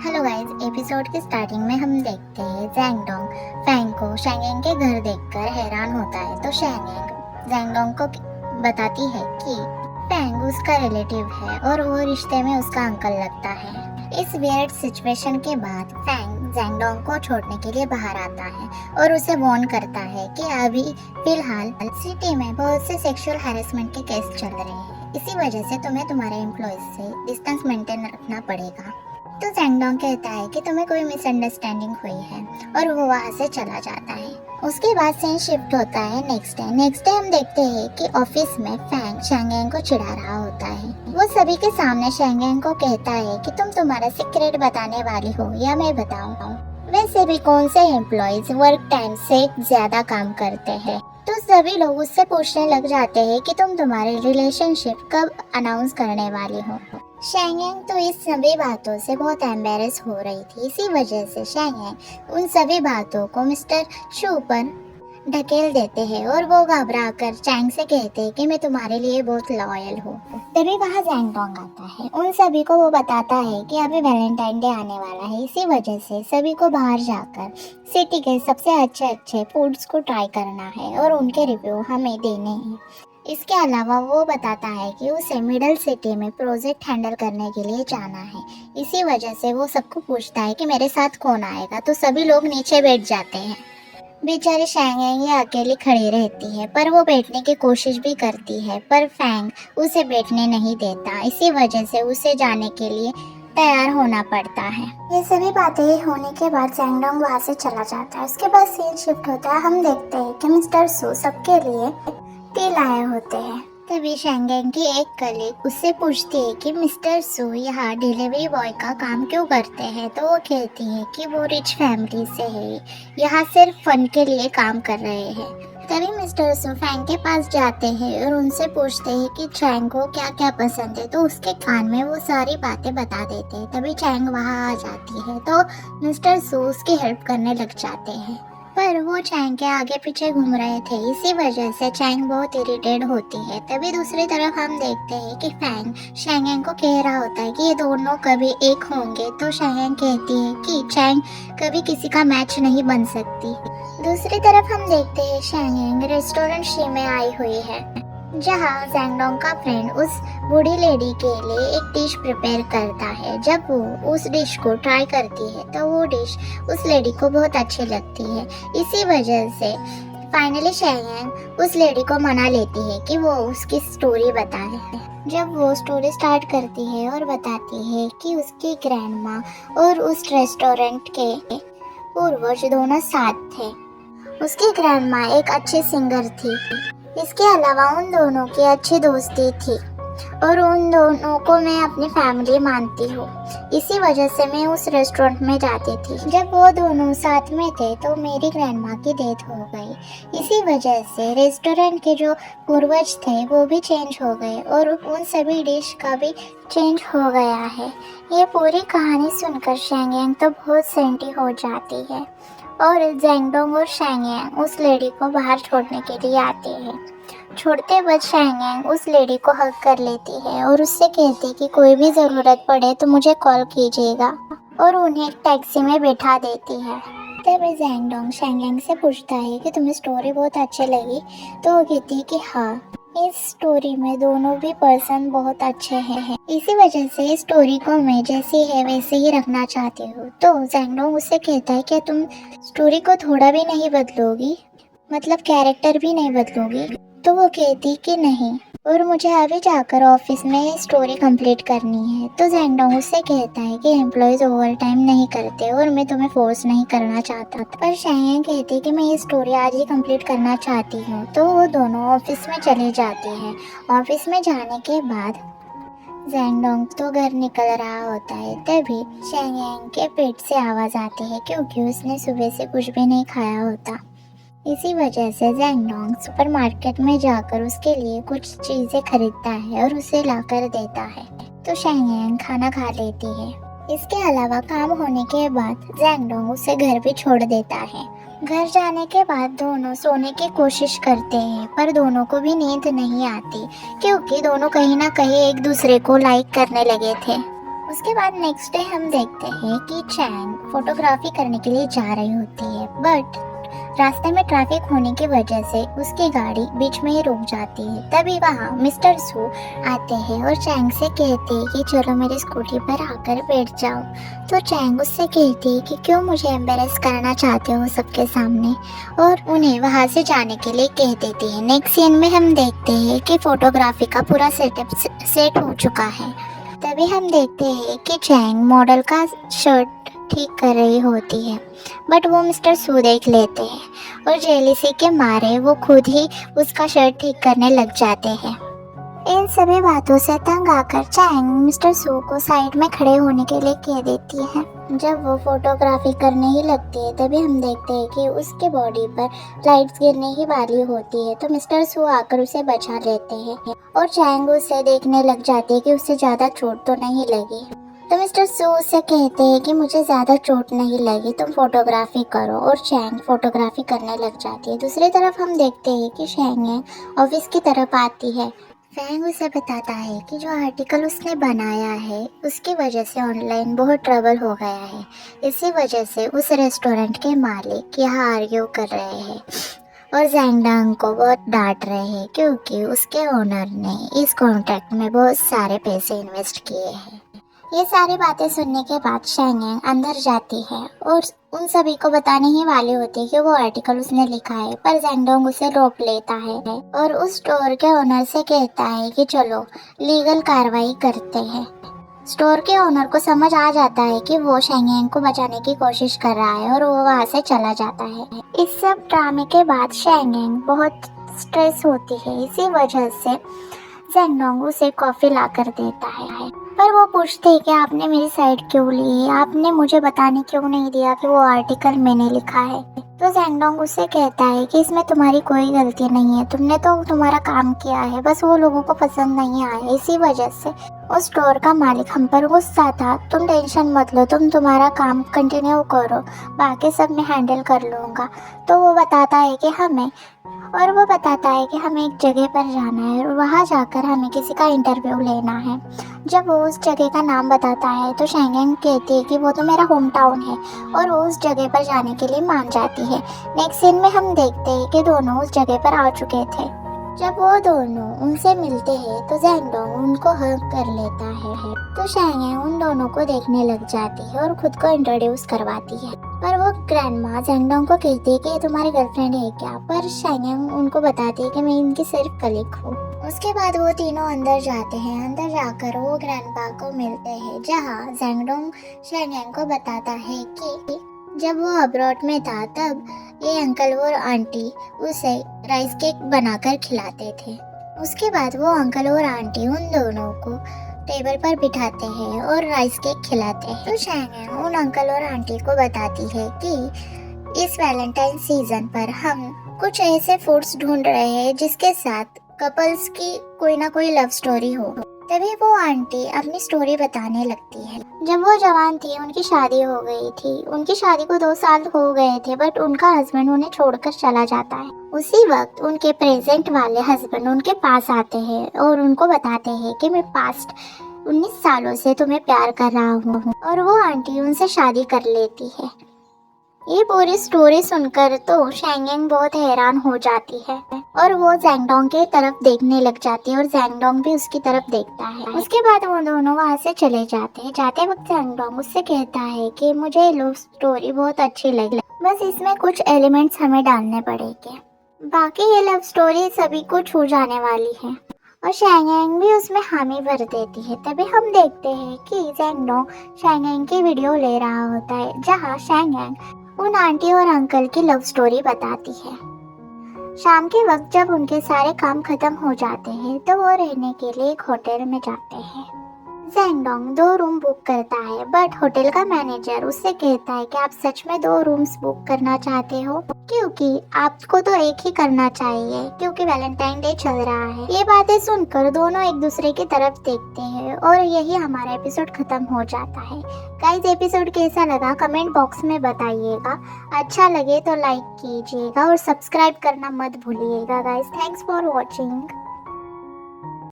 Hello guys, episode की starting में हम देखते हैं जैंगडोंग फैंग को शैंगेंग के घर देखकर हैरान होता है। तो शैंगेंग जैंगडोंग को बताती है कि फैंग उसका रिलेटिव है और वो रिश्ते में उसका अंकल लगता है। इस वियर्ड सिचुएशन के बाद फैंग जैंगडोंग को छोड़ने के लिए बाहर आता है और उसे वार्न करता है कि अभी फिलहाल सिटी में बहुत से सेक्सुअल हैरेसमेंट के केस चल रहे हैं, इसी वजह से तुम्हें तुम्हारे एम्प्लॉयज से डिस्टेंस मेंटेन रखना पड़ेगा। तो जैंगडोंग कहता है कि तुम्हें कोई मिसअंडरस्टैंडिंग हुई है और वो वहाँ से चला जाता है। उसके बाद सीन शिफ्ट होता है नेक्स्ट डे हम देखते हैं कि ऑफिस में फैंग शैंगेंग को चिढ़ा रहा होता है। वो सभी के सामने शैंगेंग को कहता है कि तुम तुम्हारा सीक्रेट बताने वाली हो या मैं बताऊं। वैसे भी कौन से एम्प्लॉयज वर्क टाइम से ज्यादा काम करते हैं। तो सभी लोग उससे पूछने लग जाते हैं कि तुम तुम्हारे रिलेशनशिप कब अनाउंस करने वाली हो। शैंगेंग तो इस सभी बातों से बहुत एम्बेरस हो रही थी, इसी वजह से शैंगेंग उन सभी बातों को मिस्टर शू पर ढकेल देते हैं और वो घबरा कर चैंग से कहते हैं कि मैं तुम्हारे लिए बहुत लॉयल हूँ। तभी वहाँ जैंगडोंग आता है। उन सभी को वो बताता है कि अभी वैलेंटाइन डे आने वाला है, इसी वजह से सभी को बाहर जाकर सिटी के सबसे अच्छे फूड्स को ट्राई करना है और उनके रिव्यू हमें देने हैं। इसके अलावा वो बताता है कि उसे मिडल सिटी में प्रोजेक्ट हैंडल करने के लिए जाना है, इसी वजह से वो सबको पूछता है कि मेरे साथ कौन आएगा। तो सभी लोग नीचे बैठ जाते हैं। बेचारी शैंगेंग ये अकेली खड़ी रहती है, पर वो बैठने की कोशिश भी करती है, पर फैंग उसे बैठने नहीं देता, इसी वजह से उसे जाने के लिए तैयार होना पड़ता है। ये सभी बातें होने के बाद जैंगडोंग वहाँ से चला जाता है। उसके बाद सीन शिफ्ट होता है। हम देखते हैं कि मिस्टर सू सबके लिए टी लाए होते हैं। तभी शैंगेंग की एक कलीग उससे पूछती है कि मिस्टर सू यहाँ डिलीवरी बॉय का काम क्यों करते हैं। तो वो कहती है कि वो रिच फैमिली से है, यहाँ सिर्फ फन के लिए काम कर रहे हैं। तभी मिस्टर सू फैंग के पास जाते हैं और उनसे पूछते हैं कि चैंग को क्या क्या पसंद है। तो उसके कान में वो सारी बातें बता देते हैं। तभी चैंग वहाँ आ जाती है तो मिस्टर सू उसकी हेल्प करने लग जाते हैं, पर वो चैंग के आगे पीछे घूम रहे थे, इसी वजह से चैंग बहुत इरिटेट होती है। तभी दूसरी तरफ हम देखते हैं कि फैंग शैंगेंग को कह रहा होता है कि ये दोनों कभी एक होंगे। तो शैंगेंग कहती है कि चैंग कभी किसी का मैच नहीं बन सकती। दूसरी तरफ हम देखते हैं शैंगेंग रेस्टोरेंट शी में आई हुई है, जहाँ जैंगडोंग का फ्रेंड उस बूढ़ी लेडी के लिए एक डिश प्रिपेयर करता है। जब वो उस डिश को ट्राई करती है तो वो डिश उस लेडी को बहुत अच्छी लगती है, इसी वजह से फाइनली शैंगेंग उस लेडी को मना लेती है कि वो उसकी स्टोरी बताए। जब वो स्टोरी स्टार्ट करती है और बताती है कि उसकी ग्रैंडमा और उस रेस्टोरेंट के पूर्वज दोनों साथ थे। उसकी ग्रैंडमा एक अच्छी सिंगर थी, इसके अलावा उन दोनों की अच्छी दोस्ती थी और उन दोनों को मैं अपनी फैमिली मानती हूँ, इसी वजह से मैं उस रेस्टोरेंट में जाती थी। जब वो दोनों साथ में थे तो मेरी ग्रैंडमा की डेथ हो गई, इसी वजह से रेस्टोरेंट के जो पूर्वज थे वो भी चेंज हो गए और उन सभी डिश का भी चेंज हो गया है। ये पूरी कहानी सुनकर शैंगेंग तो बहुत सेंटी हो जाती है और जैंगडोंग और शैंगेंग उस लेडी को बाहर छोड़ने के लिए आते हैं। छोड़ते वक्त शैंगेंग उस लेडी को हग कर लेती है और उससे कहती कि कोई भी ज़रूरत पड़े तो मुझे कॉल कीजिएगा, और उन्हें एक टैक्सी में बैठा देती है। तभी जैंगडोंग शैंगेंग से पूछता है कि तुम्हें स्टोरी बहुत अच्छी लगी। तो वो कहती है कि हाँ, इस स्टोरी में दोनों भी पर्सन बहुत अच्छे हैं, इसी वजह से इस स्टोरी को मैं जैसी है वैसे ही रखना चाहती हूँ। तो जैंगडोंग उससे कहता है कि तुम स्टोरी को थोड़ा भी नहीं बदलोगी, मतलब कैरेक्टर भी नहीं बदलोगी। तो वो कहती कि नहीं, और मुझे अभी जाकर ऑफिस में स्टोरी कंप्लीट करनी है। तो जैंगडोंग उससे कहता है कि एम्प्लॉयज ओवर टाइम नहीं करते और मैं तुम्हें फोर्स नहीं करना चाहता। पर शैंगेंग कहती कि मैं ये स्टोरी आज ही कंप्लीट करना चाहती हूँ। तो वो दोनों ऑफिस में चले जाते हैं। ऑफिस में जाने के बाद जैंगडोंग तो घर निकल रहा होता है, तभी शैंगेंग के पेट से आवाज़ आती है क्योंकि उसने सुबह से कुछ भी नहीं खाया होता। इसी वजह से जैंगडोंग सुपरमार्केट में जाकर उसके लिए कुछ चीजें खरीदता है और उसे लाकर देता है। तो शैंगेंग खाना खा लेती है। इसके अलावा काम होने के बाद जैंगडोंग उसे घर भी छोड़ देता है। घर जाने के बाद दोनों सोने की कोशिश करते हैं, पर दोनों को भी नींद नहीं आती क्योंकि दोनों कहीं ना कहीं एक दूसरे को लाइक करने लगे थे। उसके बाद नेक्स्ट डे हम देखते हैं कि चैंग फोटोग्राफी करने के लिए जा रही होती है, बट रास्ते में ट्रैफिक होने की वजह से उसकी गाड़ी बीच में ही रुक जाती है। तभी वहाँ मिस्टर सू आते हैं और चैंग से कहते हैं कि चलो मेरी स्कूटी पर आकर बैठ जाओ। तो चैंग उससे कहती है कि क्यों मुझे एम्बेरस करना चाहते हो सबके सामने, और उन्हें वहाँ से जाने के लिए कह देती है। नेक्स्ट सीन में हम देखते हैं कि फोटोग्राफी का पूरा सेटअप सेट हो चुका है। तभी हम देखते हैं कि चैंग मॉडल का शर्ट ठीक कर रही होती है, बट वो मिस्टर सू देख लेते हैं और जेलिसी के मारे वो खुद ही उसका शर्ट ठीक करने लग जाते हैं। इन सभी बातों से तंग आकर चैंग मिस्टर सू को साइड में खड़े होने के लिए कह देती है। जब वो फोटोग्राफी करने ही लगती है तभी हम देखते हैं कि उसके बॉडी पर लाइट्स गिरने ही वाली होती है, तो मिस्टर सू आकर उसे बचा लेते हैं और चैंग उसे देखने लग जाती है कि उसे ज़्यादा चोट तो नहीं लगी। तो मिस्टर सू से कहते हैं कि मुझे ज़्यादा चोट नहीं लगी, तुम फोटोग्राफी करो, और चैंग फोटोग्राफी करने लग जाती है। दूसरी तरफ हम देखते हैं कि चैंग ऑफिस की तरफ आती है। फैंग उसे बताता है कि जो आर्टिकल उसने बनाया है उसकी वजह से ऑनलाइन बहुत ट्रबल हो गया है, इसी वजह से उस रेस्टोरेंट के मालिक यहाँ आर्ग्यू कर रहे हैं और जैंगडोंग को बहुत डांट रहे हैं क्योंकि उसके ओनर ने इस कॉन्ट्रैक्ट में बहुत सारे पैसे इन्वेस्ट किए हैं। ये सारी बातें सुनने के बाद शैंग अंदर जाती है और उन सभी को बताने ही वाली होती है कि वो आर्टिकल उसने लिखा है, पर जैंगडोंग उसे रोक लेता है और उस स्टोर के ओनर से कहता है कि चलो लीगल कार्रवाई करते हैं। स्टोर के ओनर को समझ आ जाता है कि वो शैंग को बचाने की कोशिश कर रहा है और वो वहाँ से चला जाता है। इस सब ड्रामे के बाद शैंग बहुत स्ट्रेस होती है, इसी वजह से जैंगडोंग उसे कॉफी ला कर देता है, पर वो पूछते हैं कि आपने मेरी साइड क्यों ली, आपने मुझे बताने क्यों नहीं दिया कि वो आर्टिकल मैंने लिखा है। तो जैंगडोंग उससे कहता है कि इसमें तुम्हारी कोई गलती नहीं है, तुमने तो तुम्हारा काम किया है, बस वो लोगों को पसंद नहीं आया, इसी वजह से उस स्टोर का मालिक हम पर गुस्सा था। तुम टेंशन मत लो, तुम तुम्हारा काम कंटिन्यू करो, बाकी सब मैं हैंडल कर लूँगा। तो वो बताता है कि हमें एक जगह पर जाना है और वहाँ जाकर हमें किसी का इंटरव्यू लेना है। जब वो उस जगह का नाम बताता है तो शैंग कहती है कि वो तो मेरा होम टाउन है और वो उस जगह पर जाने के लिए मान जाती है। नेक्स्ट सीन में हम देखते हैं कि दोनों उस जगह पर आ चुके थे। जब वो दोनों उनसे मिलते हैं तो जैंगडोंग उनको हग कर लेता है, तो शैंग उन दोनों को देखने लग जाती है और खुद को इंट्रोड्यूस करवाती है, पर वो ग्रैंडमा जैंगडोंग को कहती है कि ये तुम्हारी गर्लफ्रेंड है क्या, पर शैंग उनको बताती है कि मैं इनकी सिर्फ कलीग हूँ। उसके बाद वो तीनों अंदर जाते हैं। अंदर जाकर वो ग्रैंडपा को मिलते हैं, जहाँ जैंगडोंग शैंग को बताता है कि जब वो अब्रॉड में था तब ये अंकल और आंटी उसे राइस केक बनाकर खिलाते थे। उसके बाद वो अंकल और आंटी उन दोनों को टेबल पर बिठाते हैं और राइस केक खिलाते हैं। तो शैंग उन अंकल और आंटी को बताती है कि इस वैलेंटाइन सीजन पर हम कुछ ऐसे फूड्स ढूंढ रहे हैं जिसके साथ कपल्स की कोई ना कोई लव स्टोरी हो। तभी वो आंटी अपनी स्टोरी बताने लगती है। जब वो जवान थी उनकी शादी हो गई थी, उनकी शादी को 2 साल हो गए थे, बट उनका हस्बैंड उन्हें छोड़कर चला जाता है। उसी वक्त उनके प्रेजेंट वाले हस्बैंड उनके पास आते हैं और उनको बताते हैं कि मैं पास्ट 19 सालों से तुम्हें प्यार कर रहा हूँ, और वो आंटी उनसे शादी कर लेती है। ये पूरी स्टोरी सुनकर तो शैंग बहुत हैरान हो जाती है और वो जैंगडोंग की तरफ देखने लग जाती है और जैंगडोंग भी उसकी तरफ देखता है। उसके बाद वो दोनों वहाँ से चले जाते हैं। जाते वक्त जैंगडोंग उससे कहता है कि मुझे लव स्टोरी बहुत अच्छी लगी, बस इसमें कुछ एलिमेंट्स हमें डालने पड़ेंगे, बाकी ये लव स्टोरी सभी को छू जाने वाली है। और शैंग भी उसमें हामी भर देती है। तभी हम देखते हैं कि जैंगडोंग शैंग की वीडियो ले रहा होता है, जहाँ शैंग उन आंटी और अंकल की लव स्टोरी बताती है। शाम के वक्त जब उनके सारे काम खत्म हो जाते हैं तो वो रहने के लिए एक होटल में जाते हैं। जैंगडोंग 2 रूम बुक करता है, बट होटल का मैनेजर उससे कहता है कि आप सच में 2 रूम्स बुक करना चाहते हो, क्योंकि आपको तो एक ही करना चाहिए क्योंकि वैलेंटाइन डे चल रहा है। ये बातें सुनकर दोनों एक दूसरे की तरफ देखते हैं और यही हमारा एपिसोड खत्म हो जाता है। गाइस, एपिसोड कैसा लगा कमेंट बॉक्स में बताइएगा। अच्छा लगे तो लाइक कीजिएगा और सब्सक्राइब करना मत भूलिएगा गाइस। Thanks for watching.